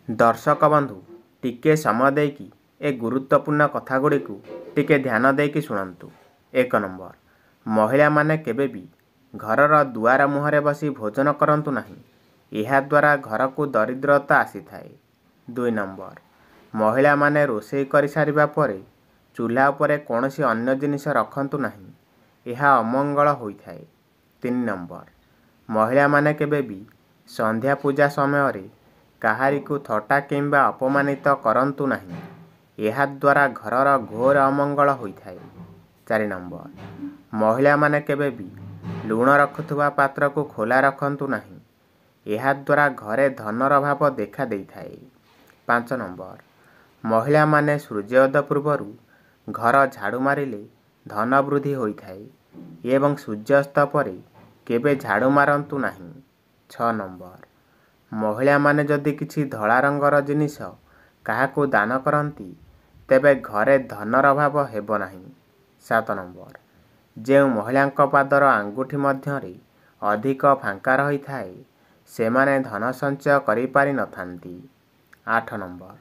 दर्शक बंधु टिके समय देकी ए गुरुत्वपूर्ण कथागुड़िक टिके ध्यान देकी शुणु। 1 नंबर, महिला माने केबे भी घरर दुआर मुहरे बसी भोजन करंतु नहीं, यह द्वारा घर को दरिद्रता आसी थाए। 2 नंबर, महिला माने रोषेई करि सारिबा परे चूल्हा उपरे कौनसी अन्य जिनिस रखंतु नहीं, यह अमंगल होई थाए। 3 नंबर, महिला माने केबे भी संध्या पूजा समय रे काहारी को थटा किंबा अपमानित करंतु नहीं, यह द्वारा घरर घोर अमंगल होई थाए। 4 नंबर, महिला माने केबे भी लुण रखुथुवा पात्र को खोला रखंतु नहीं, यह द्वारा घरे धनर अभाव देखा देई थाए। 5 नंबर, महिला माने सूर्योदय पूर्वरु घर झाड़ू मारिले धन वृद्धि होई थाए एवं सूर्यास्त परे केबे झाड़ू मारंतु नहीं। 6 नंबर, महिला माने जदि किछि धला रंगर जिनिस काहाकू दान करंती तेबे घरे धनर अभाव हेब नहीं। 7 नंबर, जे महिलांक पादर आंगुठी मध्यरे अधिक फांका रही थाए सेमाने धन संचय करि पारि नथांती। 8 नंबर,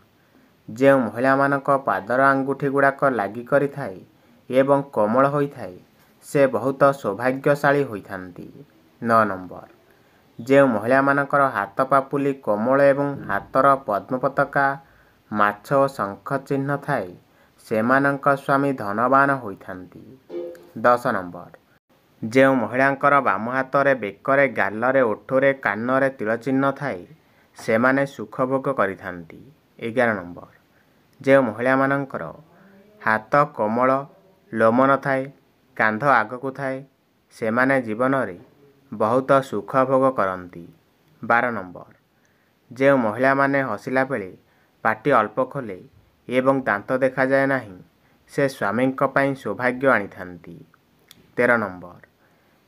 जे महिला मानक पादर आंगुठी गुड़ाक लागी करि थाए एवं कोमल होई थाए से बहुत सौभाग्यशाली होई थांती। 9 नंबर, जे महिला मानकर हाथ पापुली कोमल एवं हाथर पद्म पताका माछ और शंख चिन्ह थाए सेमानंक स्वामी धनवान होई थांती। 10 नंबर, जे महिलांकर बाम हाथरे बेकरे गालरे ओठरे कानरे तिल चिन्ह थाए सेमाने सुख भोग करि थांती। 11 नंबर, जे महिला मानकर हाथ कोमल लोम न थाए कांध आगकू थाए सेमाने जीवन रे बहुत सुख भोग करती। 12 नंबर, जे महिला माने हसिला बेले पाटी अल्प खोले एवं दांत देखा जाए नहीं से स्वामींक पाई सौभाग्य आनी थांती। 13 नंबर,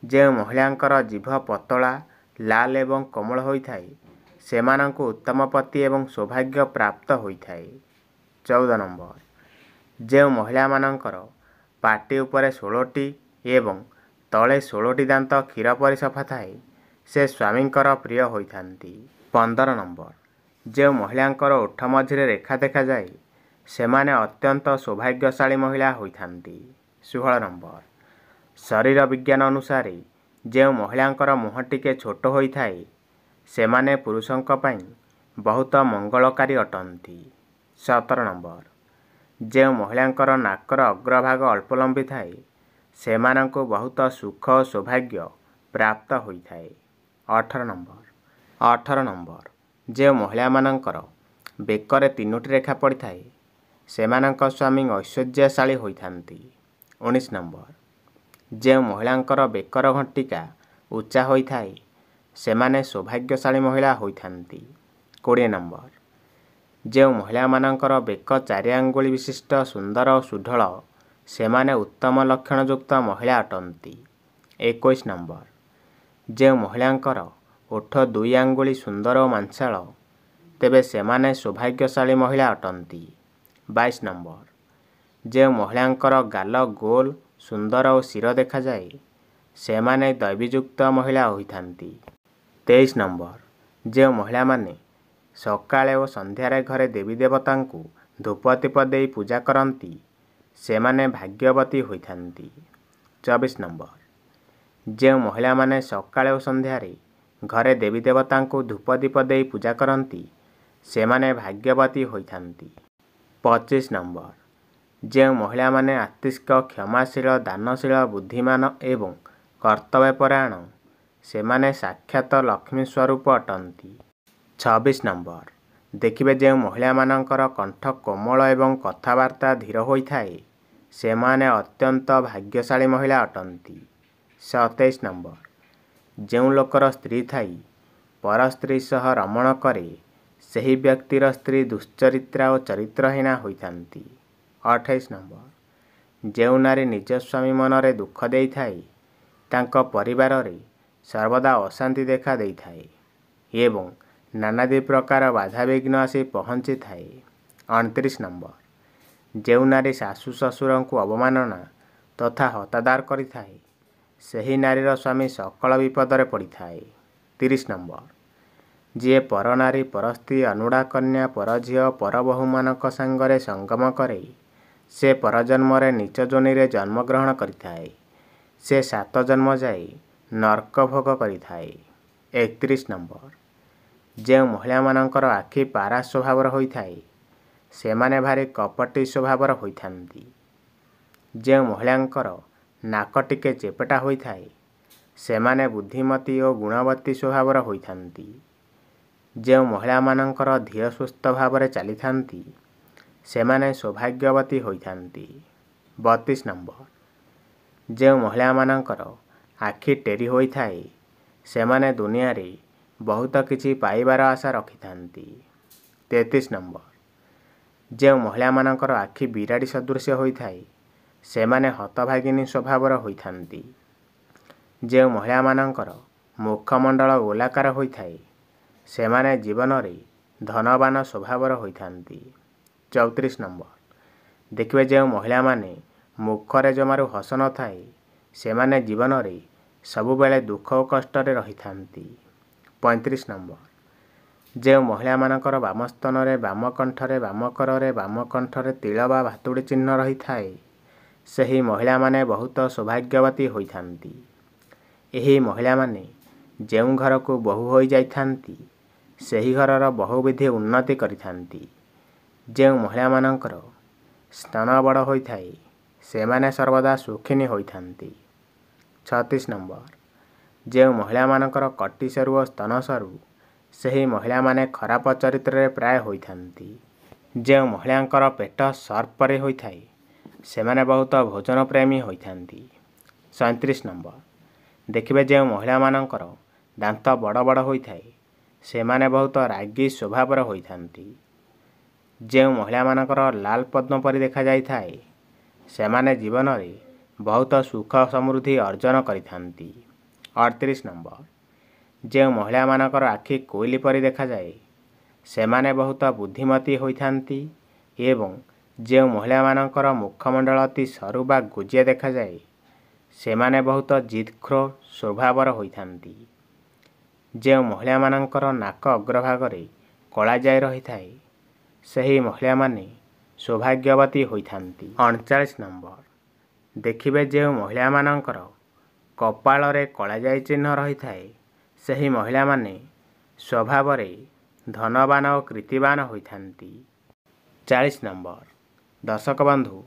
जे महिलांकर जीभ पतला लाल एवं कोमल होई थाए सेमानंकु उत्तम पति एवं सौभाग्य प्राप्त होई थाए। 14 नंबर, जे महिला मानकर पाटी उपरे 16टी एवं तले 16टी दांत क्षीर परि सफा थाए से स्वामींकर प्रिय होई थांती। 15 नंबर, जे महिलांकर ओठ मझिरे रेखा देखा जाए सेमाने अत्यंत सौभाग्यशाली महिला होई थांती। 16 नंबर, शरीर विज्ञान अनुसार जे महिलांकर मुह टिके छोट होई थाए सेमाने पुरुषंक पाई बहुत मंगलकारी अटंती। 17 नंबर, जे महिलांकर नाकर अग्रभाग अल्प लंबी थाए सेमानंकु बहुत सुख और सौभाग्य प्राप्त होई थाए। 18 नंबर, जे महिला मानकर बेकरे 3टी रेखा पड़ी थाए सेमानंक स्वामी ऐश्वर्यशाली होई थांती। 19 नंबर, जे महिलांकर बेकर घंटिका उच्चा होई थाए सेमाने सौभाग्यशाली महिला होई थांती। 20 नंबर, जे महिला मानकर बेक 4 आंगुली विशिष्ट सुंदर और सुढळ सेमाने उत्तम लक्षण युक्त महिला अटंती। 21 नंबर, जे महिलांकर ओठ 2 आंगुली सुंदर और मांसाळ तेबे सेमाने सौभाग्यशाली महिला अटंती। 22 नंबर, जे महिलांकर गाल गोल सुंदर और शिर देखा जाए सेमाने दैवीयुक्त महिला होई थांती। 23 नंबर, जे महिला माने सकाळे और संध्यारे घरे देवी देवतांकु धूपदीप देई पूजा करंती सेमाने भाग्यवती होई थांती। 24 नंबर, जे महिला माने सकाळे और संध्यारे घरे देवी देवतांकु धूपदीप देई पूजा करंती सेमाने भाग्यवती होई थांती। 25 नंबर, जे महिला माने आत्तिष्क क्षमाशील दानशील बुद्धिमान एवं कर्तव्यपरायण सेमाने साक्षात लक्ष्मी स्वरूप अटंती। 26 नंबर, देखिबे जे महिला मानकर कंठ कोमल एवं कथावार्ता धीर होई थाए सेमाने अत्यंत भाग्यशाली महिला अटंती। 27 नंबर, जेउ लोकर स्त्री थाई पर स्त्री सह रमण करे सही व्यक्तिर स्त्री दुश्चरित्रा और चरित्रहीना होई थांती। 28 नंबर, जेउ नारी निज स्वामी मनरे दुख देई थाए तांको परिवार रे सर्वदा अशांति देखा देई थाए एवं नानादी प्रकार बाधाविघ्न आसी पहुँची थाए। 29 नंबर, जेउ नारी शाशु ससुर को अवमानना तथा हतादार करि थाए सही नारीर स्वामी सकल विपदरे पड़ी थाए। 30 नंबर, ଯିଏ ପରନାରୀ ପରସ୍ତ୍ରୀ ଅନୁଡ଼ା କନ୍ୟା ପରଝିଅ ପରବହୂମାନଙ୍କ ସାଙ୍ଗରେ ସଙ୍ଗମ କରେ ସେ ପରଜନ୍ମରେ ନୀଚ ଯୋନିରେ ଜନ୍ମଗ୍ରହଣ କରିଥାଏ। ସେ 7 ଜନ୍ମ ଯାଇ ନର୍କ ଭୋଗ କରିଥାଏ। 31 ନମ୍ବର। ଯେଉଁ ମହିଳାମାନଙ୍କର ଆଖି ପାରା ସ୍ୱଭାବର ହୋଇଥାଏ ସେମାନେ ଭାରି କପଟୀ ସ୍ୱଭାବର ହୋଇଥାନ୍ତି। ଯେଉଁ ମହିଳାଙ୍କର ନାକ ଟିକେ ଚେପଟା ହୋଇଥାଏ ସେମାନେ ବୁଦ୍ଧିମତୀ ଓ ଗୁଣବତୀ ସ୍ୱଭାବର ହୋଇଥାନ୍ତି। ଯେଉଁ ମହିଳାମାନଙ୍କର ଧୀର ସୁସ୍ଥ ଭାବରେ ଚାଲିଥାନ୍ତି ସେମାନେ ସୌଭାଗ୍ୟବତୀ ହୋଇଥାନ୍ତି। 32 ନମ୍ବର। ଯେଉଁ ମହିଳାମାନଙ୍କର ଆଖି ଟେରି ହୋଇଥାଏ ସେମାନେ ଦୁନିଆରେ ବହୁତ କିଛି ପାଇବାର ଆଶା ରଖିଥାନ୍ତି। 33 ନମ୍ବର। ଯେଉଁ ମହିଳାମାନଙ୍କର ଆଖି ବିରାଡ଼ି ସଦୃଶ୍ୟ ହୋଇଥାଏ ସେମାନେ ହତଭାଗିନୀ ସ୍ୱଭାବର ହୋଇଥାନ୍ତି। ଯେଉଁ ମହିଳାମାନଙ୍କର ମୁଖମଣ୍ଡଳ ଗୋଲାକାର ହୋଇଥାଏ ସେମାନେ ଜୀବନରେ ଧନବାନ ସ୍ୱଭାବର ହୋଇଥାନ୍ତି। 34 ନମ୍ବର। ଦେଖିବେ ଯେଉଁ ମହିଳାମାନେ ମୁଖରେ ଜମାରୁ ହସ ନଥାଏ ସେମାନେ ଜୀବନରେ ସବୁବେଳେ ଦୁଃଖ ଓ କଷ୍ଟରେ ରହିଥାନ୍ତି। 35 ନମ୍ବର। ଯେଉଁ ମହିଳାମାନଙ୍କର ବାମସ୍ତନରେ ବାମକଣ୍ଠରେ ବାମକରରେ ବାମକଣ୍ଠରେ ତିଳ ବା ଭାତୁଡ଼ି ଚିହ୍ନ ରହିଥାଏ ସେହି ମହିଳାମାନେ ବହୁତ ସୌଭାଗ୍ୟବତୀ ହୋଇଥାନ୍ତି। ଏହି ମହିଳାମାନେ ଯେଉଁ ଘରକୁ ବୋହୂ ହୋଇଯାଇଥାନ୍ତି ସେହି ଘରର ବହୁବିଧ ଉନ୍ନତି କରିଥାନ୍ତି। ଯେଉଁ ମହିଳାମାନଙ୍କର ସ୍ତନ ବଡ଼ ହୋଇଥାଏ ସେମାନେ ସର୍ବଦା ସୁଖିନୀ ହୋଇଥାନ୍ତି। 36 ନମ୍ବର। ଯେଉଁ ମହିଳାମାନଙ୍କର କଟି ସରୁ ଓ ସ୍ତନ ସରୁ ସେହି ମହିଳାମାନେ ଖରାପ ଚରିତ୍ରରେ ପ୍ରାୟ ହୋଇଥାନ୍ତି। ଯେଉଁ ମହିଳାଙ୍କର ପେଟ ସର୍ପ ପରି ହୋଇଥାଏ ସେମାନେ ବହୁତ ଭୋଜନ ପ୍ରେମୀ ହୋଇଥାନ୍ତି। 37 ନମ୍ବର। ଦେଖିବେ ଯେଉଁ ମହିଳାମାନଙ୍କର ଦାନ୍ତ ବଡ଼ ବଡ଼ ହୋଇଥାଏ ସେମାନେ ବହୁତ ରାଗୀ ସ୍ୱଭାବର ହୋଇଥାନ୍ତି। ଯେଉଁ ମହିଳାମାନଙ୍କର ଲାଲ ପଦ୍ମ ପରି ଦେଖାଯାଇଥାଏ ସେମାନେ ଜୀବନରେ ବହୁତ ସୁଖ ସମୃଦ୍ଧି ଅର୍ଜନ କରିଥାନ୍ତି। 38 ନମ୍ବର। ଯେଉଁ ମହିଳାମାନଙ୍କର ଆଖି କୋଇଲି ପରି ଦେଖାଯାଏ ସେମାନେ ବହୁତ ବୁଦ୍ଧିମତୀ ହୋଇଥାନ୍ତି ଏବଂ ଯେଉଁ ମହିଳାମାନଙ୍କର ମୁଖମଣ୍ଡଳ ଅତି ସରୁ ବା ଗୋଜିଆ ଦେଖାଯାଏ ସେମାନେ ବହୁତ ଜିଦଖୋର ସ୍ୱଭାବର ହୋଇଥାନ୍ତି। ଯେଉଁ ମହିଳାମାନଙ୍କର ନାକ ଅଗ୍ରଭାଗରେ କଳାଜାଇ ରହିଥାଏ ସେହି ମହିଳାମାନେ ସୌଭାଗ୍ୟବତୀ ହୋଇଥାନ୍ତି। 39 ନମ୍ବର। ଦେଖିବେ ଯେଉଁ ମହିଳାମାନଙ୍କର କପାଳରେ କଳାଜାଇ ଚିହ୍ନ ରହିଥାଏ ସେହି ମହିଳାମାନେ ସ୍ୱଭାବରେ ଧନବାନ ଓ କୀର୍ତ୍ତିବାନ ହୋଇଥାନ୍ତି। 40 ନମ୍ବର। ଦର୍ଶକ ବନ୍ଧୁ,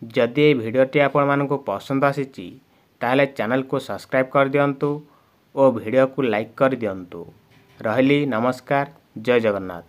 ଯଦି ଏହି ଭିଡ଼ିଓଟି ଆପଣମାନଙ୍କୁ ପସନ୍ଦ ଆସିଛି ତାହେଲେ ଚ୍ୟାନେଲକୁ ସବସ୍କ୍ରାଇବ୍ କରିଦିଅନ୍ତୁ ଓ ଭିଡ଼ିଓକୁ ଲାଇକ୍ କରିଦିଅନ୍ତୁ। ରହିଲି, ନମସ୍କାର, ଜୟ ଜଗନ୍ନାଥ।